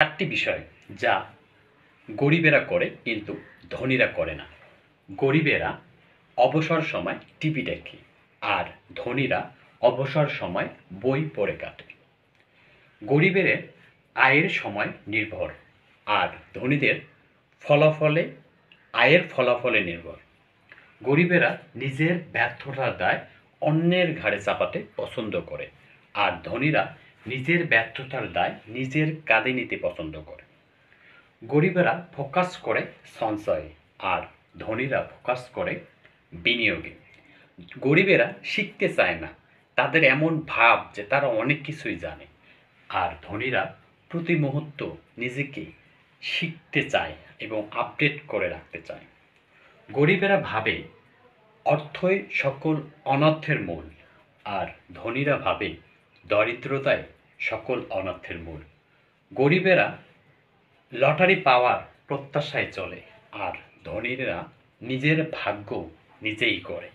চারটি বিষয় যা গরিবেরা করে কিন্তু ধনীরা করে না। গরিবেরা অবসর সময় টিভি দেখে, আর ধনীরা অবসর সময় বই পড়ে কাটে। গরিবের আয়ের সময় নির্ভর, আর ধনীদের ফলাফলে আয়ের ফলাফলে নির্ভর। গরিবেরা নিজের ব্যর্থতার দায় অন্যের ঘাড়ে চাপাতে পছন্দ করে, আর ধনীরা নিজের ব্যর্থতার দায় নিজের কাঁধে নিতে পছন্দ করে। গরিবেরা ফোকাস করে সঞ্চয়ে, আর ধনীরা ফোকাস করে বিনিয়োগে। গরিবেরা শিখতে চায় না, তাদের এমন ভাব যে তারা অনেক কিছুই জানে, আর ধনীরা প্রতি মুহূর্ত নিজেকে শিখতে চায় এবং আপডেট করে রাখতে চায়। গরিবেরা ভাবে অর্থই সকল অনর্থের মূল, আর ধনীরা ভাবে দরিদ্রতাই সকল অনর্থের মূল। গরিবেরা লটারি পাওয়ার প্রত্যাশায় চলে, আর ধনীরা নিজের ভাগ্য নিজেই করে।